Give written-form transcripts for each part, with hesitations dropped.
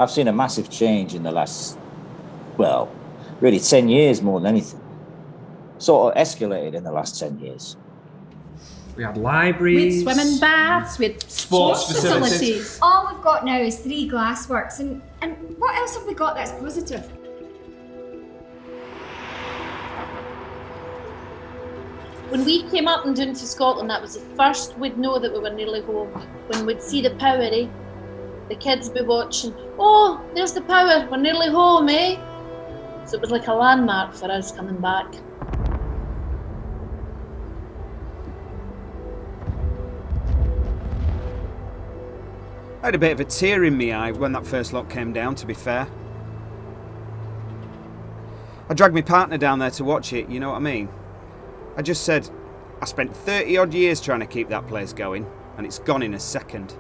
I've seen a massive change in the last, well, really 10 years more than anything. Sort of escalated in the last 10 years. We had libraries. With swimming baths, with sports facilities. All we've got now is 3 glassworks, and what else have we got that's positive? When we came up and down to Scotland, that was the first we'd know that we were nearly home. When we'd see the power, the kids would be watching, oh, there's the power, we're nearly home, eh? So it was like a landmark for us coming back. I had a bit of a tear in my eye when that first lot came down, to be fair. I dragged my partner down there to watch it, you know what I mean? I just said, I spent 30 odd years trying to keep that place going, and it's gone in a second.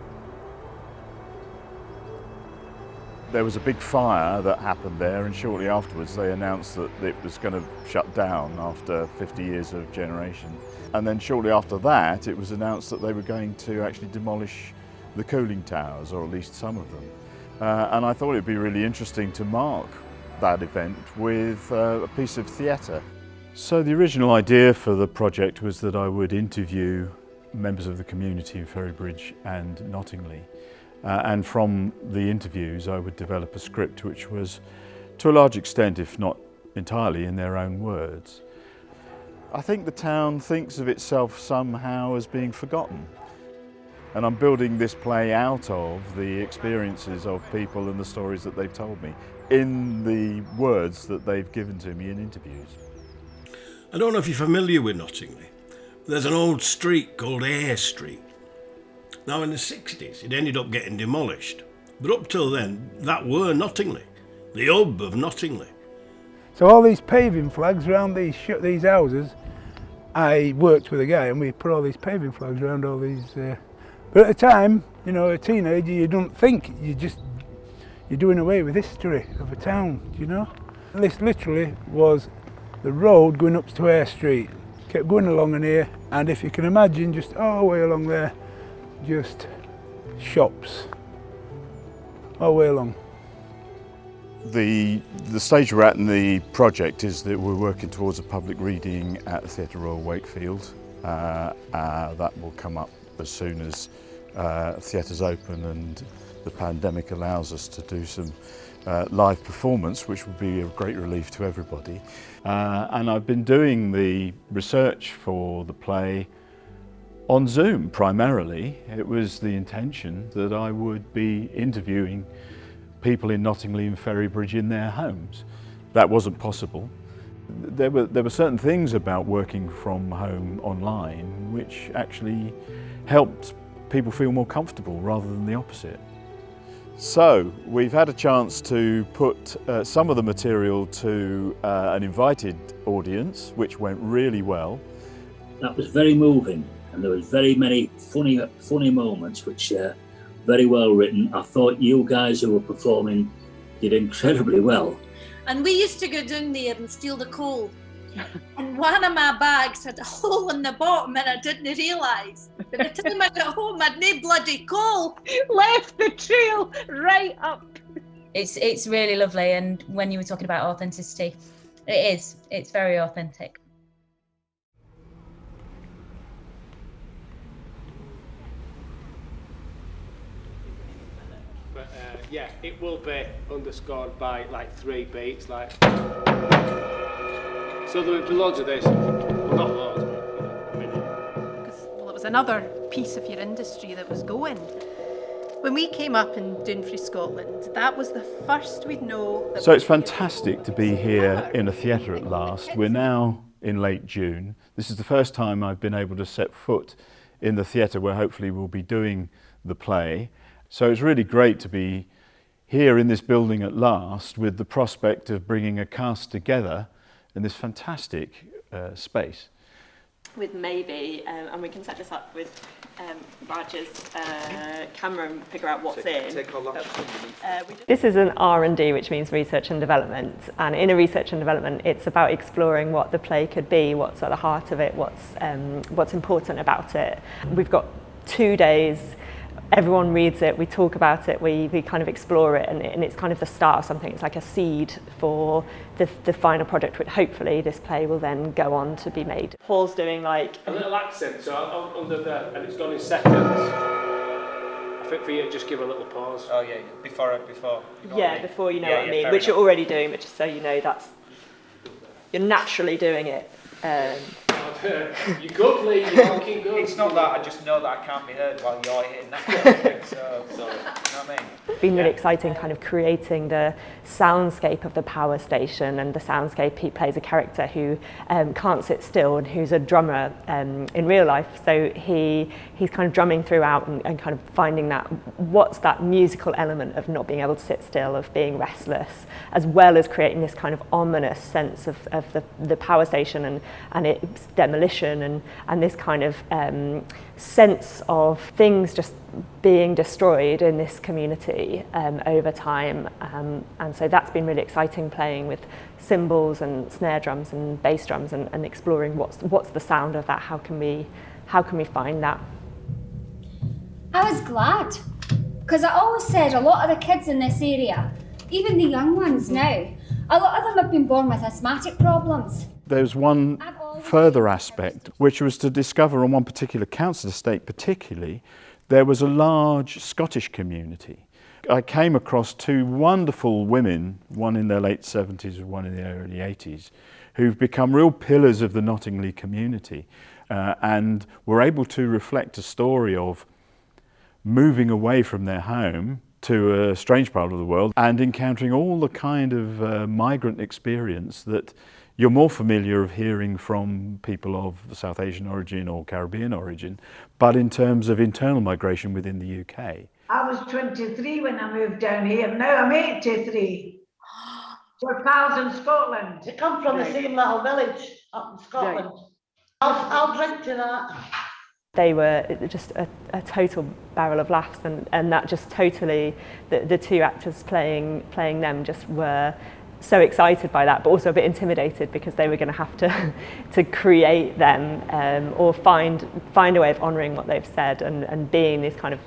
There was a big fire that happened there, and shortly afterwards they announced that it was going to shut down after 50 years of generation. And then shortly after that it was announced that they were going to actually demolish the cooling towers, or at least some of them. And I thought it would be really interesting to mark that event with a piece of theatre. So the original idea for the project was that I would interview members of the community of Ferrybridge and Nottingley. And from the interviews I would develop a script which was, to a large extent, if not entirely, in their own words. I think the town thinks of itself somehow as being forgotten. And I'm building this play out of the experiences of people and the stories that they've told me, in the words that they've given to me in interviews. I don't know if you're familiar with Nottingley. There's an old street called Eyre Street. Now in the 60s it ended up getting demolished, but up till then that were Nottingley, the hub of Nottingley. So all these paving flags around these houses, I worked with a guy and we put all these paving flags around all these. But at the time, you know, a teenager, you don't think, you're doing away with history of a town, you know. This literally was the road going up to Eyre Street, kept going along in here, and if you can imagine, just all the way along there, just shops, all the way along. The stage we're at in the project is that we're working towards a public reading at the Theatre Royal Wakefield. That will come up as soon as theatres open and the pandemic allows us to do some live performance, which will be a great relief to everybody. And I've been doing the research for the play on Zoom primarily. It was the intention that I would be interviewing people in Nottingley and Ferrybridge in their homes. That wasn't possible. There were certain things about working from home online which actually helped people feel more comfortable rather than the opposite. So we've had a chance to put some of the material to an invited audience, which went really well. That was very moving, and there was very many funny moments which very well written. I thought you guys who were performing did incredibly well. And we used to go down there and steal the coal. And one of my bags had a hole in the bottom and I didn't realise. By the time I got home, I'd no bloody coal. Left the trail right up. It's really lovely, and when you were talking about authenticity, it's very authentic. But yeah, it will be underscored by like 3 beats, like. So there will be loads of this. Well, not loads, but a minute. Because, well, it was another piece of your industry that was going. When we came up in Downfrey, Scotland, that was the first we'd know. So it's fantastic to be here in a theatre at last. We're now in late June. This is the first time I've been able to set foot in the theatre where hopefully we'll be doing the play. So it's really great to be here in this building at last with the prospect of bringing a cast together in this fantastic space. With maybe, and we can set this up with Raj's camera and figure out what's in. This is an R&D, which means research and development. And in a research and development, it's about exploring what the play could be, what's at the heart of it, what's important about it. We've got 2 days everyone reads it, we talk about it, we kind of explore it, and it's kind of the start of something. It's like a seed for the final project, which hopefully this play will then go on to be made. Paul's doing like a little accent, so under there, and it's gone in seconds. I think for you to just give a little pause. Oh yeah, before. Yeah, before you know what I mean, which you're already doing, but just so you know you're naturally doing it. You're good, Lee. You're looking good. It's not that I just know that I can't be heard while you're hitting that kind of thing. So you know what I mean? It's been really exciting, kind of creating the soundscape of the power station, and the soundscape. He plays a character who can't sit still and who's a drummer in real life. So he's kind of drumming throughout and kind of finding what's that musical element of not being able to sit still, of being restless, as well as creating this kind of ominous sense of the power station and its demolition and this kind of sense of things just being destroyed in this community over time, and so that's been really exciting, playing with cymbals and snare drums and bass drums and exploring what's the sound of that. How can we find that? I was glad, because I always said a lot of the kids in this area, even the young ones now, a lot of them have been born with asthmatic problems. There's one further aspect, which was to discover on one particular council estate particularly, there was a large Scottish community. I came across two wonderful women, one in their late 70s and one in their early 80s, who've become real pillars of the Nottingley community and were able to reflect a story of moving away from their home to a strange part of the world and encountering all the kind of migrant experience that you're more familiar of hearing from people of South Asian origin or Caribbean origin, but in terms of internal migration within the UK. I was 23 when I moved down here. Now I'm 83. We're pals in Scotland. They come from the same little village up in Scotland. I'll drink to that. They were just a total barrel of laughs, and that just totally, the two actors playing them just were so excited by that, but also a bit intimidated because they were going to have to create them or find a way of honouring what they've said and being these kind of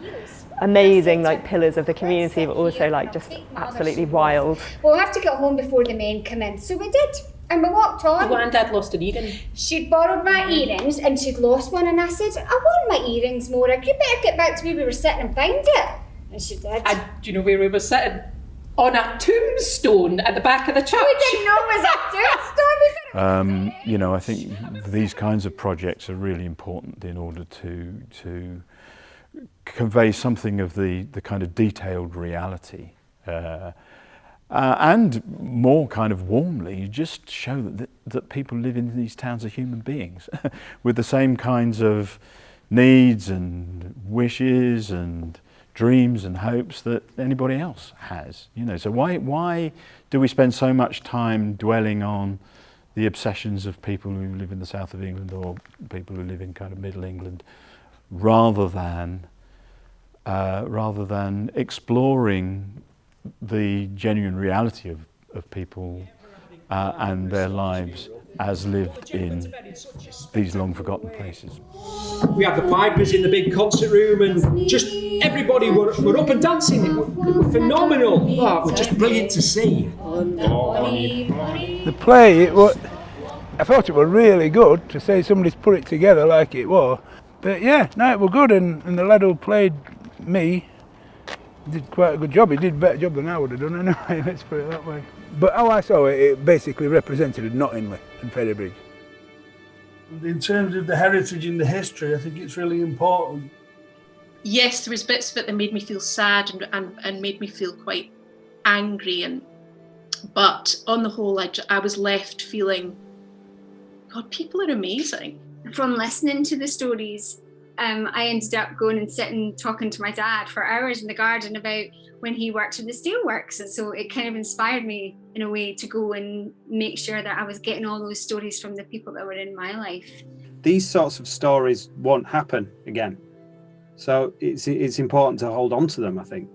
amazing like pillars of the community, but also like just absolutely wild. We'll have to get home before the men come in, so we did. And we walked on. My granddad lost an earring. She'd borrowed my earrings and she'd lost one, and I said, I want my earrings, Maura. You better get back to where we were sitting and find it. And she did. And do you know where we were sitting? On a tombstone at the back of the church. We didn't know it was a tombstone. You know, I think these kinds of projects are really important in order to convey something of the kind of detailed reality. And more kind of warmly, just show that people live in these towns are human beings with the same kinds of needs and wishes and dreams and hopes that anybody else has. You know, so why do we spend so much time dwelling on the obsessions of people who live in the south of England or people who live in kind of middle England, rather than exploring the genuine reality of people and their lives as lived in these long forgotten places. We had the pipers in the big concert room, and just everybody were up and dancing. It were phenomenal. Oh, it was just brilliant to see. The play, I thought it was really good to say somebody's put it together like it was. But yeah, no, it was good, and the lad who played me did quite a good job. He did a better job than I would have done anyway, let's put it that way. But how I saw it, it basically represented Nottingley and Ferrybridge. In terms of the heritage and the history, I think it's really important. Yes, there was bits of it that made me feel sad and made me feel quite angry, but on the whole I was left feeling, God, people are amazing. From listening to the stories, I ended up going and sitting talking to my dad for hours in the garden about when he worked in the steelworks, and so it kind of inspired me in a way to go and make sure that I was getting all those stories from the people that were in my life. These sorts of stories won't happen again, so it's important to hold on to them, I think.